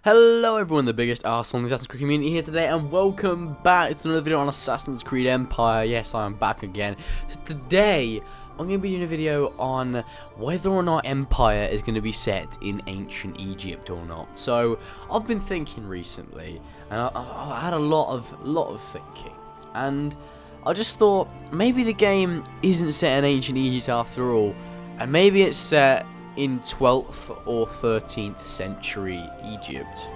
Hello everyone, the biggest arsehole in the Assassin's Creed community here today, and welcome back to another video on Assassin's Creed Empire. Yes, I am back again. So today, I'm going to be doing a video on whether or not Empire is going to be set in ancient Egypt or not. So, I've been thinking recently, and I had a lot of thinking, and I just thought, maybe the game isn't set in ancient Egypt after all, and maybe it's set in 12th or 13th century Egypt.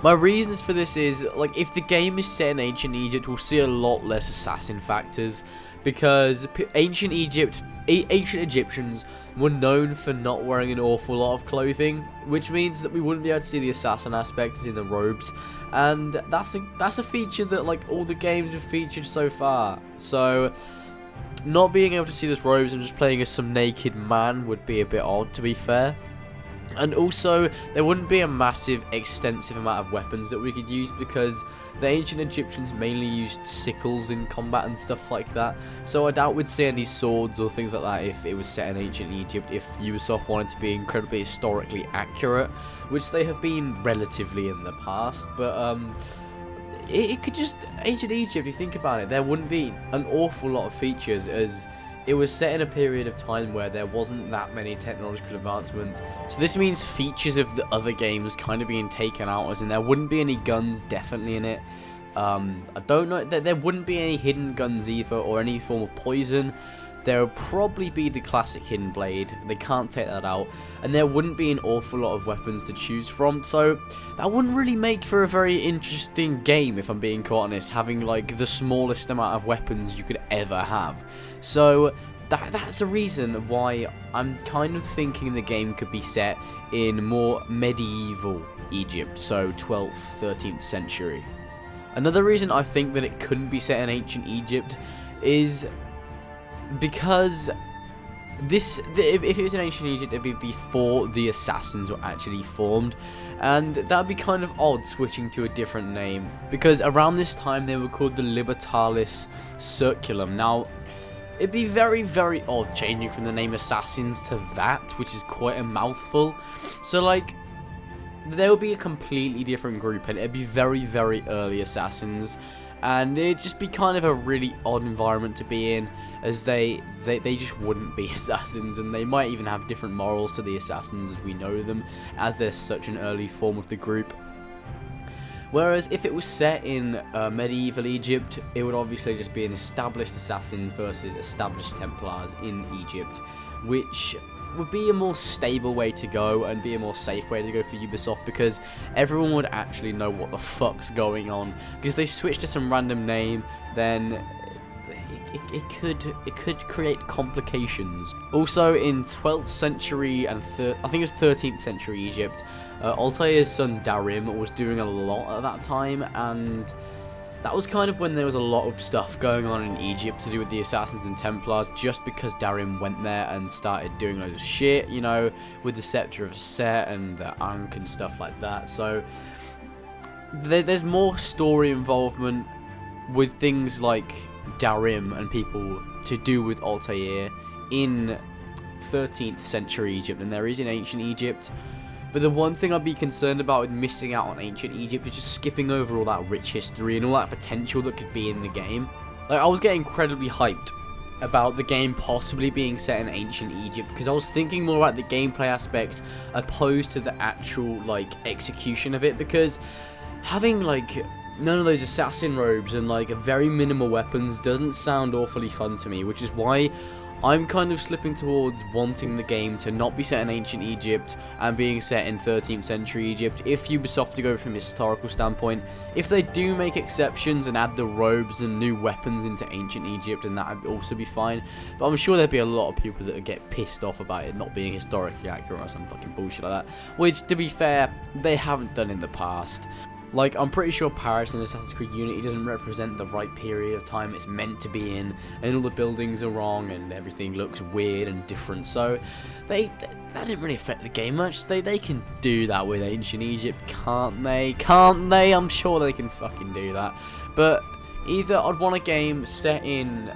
My reasons for this is, like, if the game is set in ancient Egypt, we'll see a lot less assassin factors, because ancient Egyptians were known for not wearing an awful lot of clothing, which means that we wouldn't be able to see the assassin aspects in the robes, and that's a feature that, like, all the games have featured so far. So not being able to see those robes and just playing as some naked man would be a bit odd, to be fair. And also, there wouldn't be a massive, extensive amount of weapons that we could use, because the ancient Egyptians mainly used sickles in combat and stuff like that. So I doubt we'd see any swords or things like that if it was set in ancient Egypt, if Ubisoft wanted to be incredibly historically accurate, which they have been relatively in the past. But it could just, ancient Egypt, if you think about it, there wouldn't be an awful lot of features, as it was set in a period of time where there wasn't that many technological advancements. So this means features of the other games kind of being taken out, as in there wouldn't be any guns definitely in it. I don't know, there wouldn't be any hidden guns either, or any form of poison. There would probably be the classic hidden blade, they can't take that out, and there wouldn't be an awful lot of weapons to choose from, so that wouldn't really make for a very interesting game, if I'm being quite honest, having like the smallest amount of weapons you could ever have. So that's a reason why I'm kind of thinking the game could be set in more medieval Egypt, so 12th, 13th century. Another reason I think that it couldn't be set in ancient Egypt is because if it was in ancient Egypt, it'd be before the assassins were actually formed, and that'd be kind of odd switching to a different name, because around this time they were called the Libertalis Circulum. Now, it'd be very, very odd changing from the name Assassins to that, which is quite a mouthful. So, like, there would be a completely different group, and it'd be very, very early Assassins, and it'd just be kind of a really odd environment to be in, as they just wouldn't be assassins, and they might even have different morals to the assassins as we know them, as they're such an early form of the group. Whereas if it was set in medieval Egypt, it would obviously just be an established assassins versus established Templars in Egypt, which would be a more stable way to go and be a more safe way to go for Ubisoft, because everyone would actually know what the fuck's going on. Because if they switch to some random name, then it could create complications. Also, in 12th century and I think it was 13th century Egypt, Altair's son Darim was doing a lot at that time, and that was kind of when there was a lot of stuff going on in Egypt to do with the Assassins and Templars, just because Darim went there and started doing loads of shit, you know, with the Scepter of Set and the Ankh and stuff like that. So there's more story involvement with things like Darim and people to do with Altair in 13th century Egypt than there is in ancient Egypt. But the one thing I'd be concerned about with missing out on ancient Egypt is just skipping over all that rich history and all that potential that could be in the game. Like, I was getting incredibly hyped about the game possibly being set in ancient Egypt, because I was thinking more about the gameplay aspects opposed to the actual, like, execution of it, because having, like, none of those assassin robes and, like, very minimal weapons doesn't sound awfully fun to me, which is why I'm kind of slipping towards wanting the game to not be set in ancient Egypt and being set in 13th century Egypt, if Ubisoft to go from a historical standpoint. If they do make exceptions and add the robes and new weapons into ancient Egypt, and that would also be fine. But I'm sure there'd be a lot of people that would get pissed off about it not being historically accurate or some fucking bullshit like that, which, to be fair, they haven't done in the past. Like, I'm pretty sure Paris in Assassin's Creed Unity doesn't represent the right period of time it's meant to be in, and all the buildings are wrong, and everything looks weird and different, so that didn't really affect the game much. They can do that with ancient Egypt, can't they? Can't they? I'm sure they can fucking do that. But either I'd want a game set in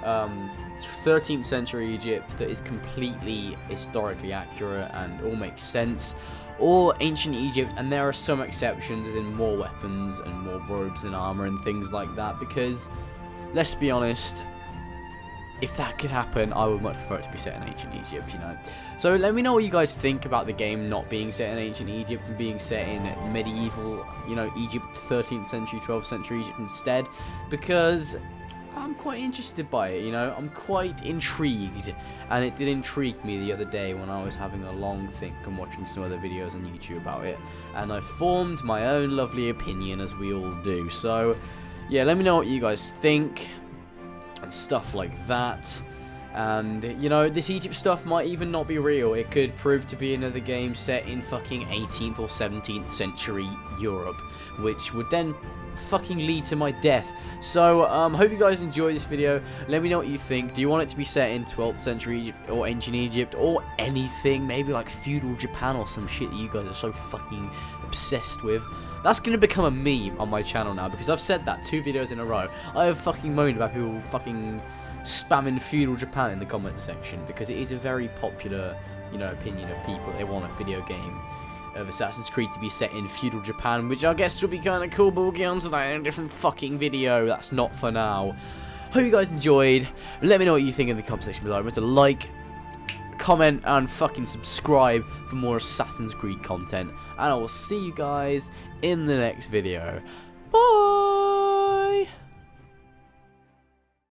13th century Egypt that is completely historically accurate and all makes sense, or ancient Egypt, and there are some exceptions, as in more weapons and more robes and armor and things like that, because, let's be honest, if that could happen, I would much prefer it to be set in ancient Egypt, you know. So let me know what you guys think about the game not being set in ancient Egypt and being set in medieval, you know, Egypt, 13th century, 12th century Egypt instead, because I'm quite interested by it, you know. I'm quite intrigued, and it did intrigue me the other day when I was having a long think and watching some other videos on YouTube about it, and I formed my own lovely opinion, as we all do. So yeah, let me know what you guys think and stuff like that. And, you know, this Egypt stuff might even not be real. It could prove to be another game set in fucking 18th or 17th century Europe, which would then fucking lead to my death. So, hope you guys enjoyed this video. Let me know what you think. Do you want it to be set in 12th century Egypt or ancient Egypt or anything? Maybe like feudal Japan or some shit that you guys are so fucking obsessed with. That's going to become a meme on my channel now, because I've said that 2 videos in a row. I have fucking moaned about people fucking spamming feudal Japan in the comment section, because it is a very popular, you know, opinion of people. They want a video game of Assassin's Creed to be set in feudal Japan, which I guess would be kind of cool, but we'll get onto that in a different fucking video. That's not for now. Hope you guys enjoyed. Let me know what you think in the comment section below. Remember to like, comment, and fucking subscribe for more Assassin's Creed content. And I will see you guys in the next video. Bye!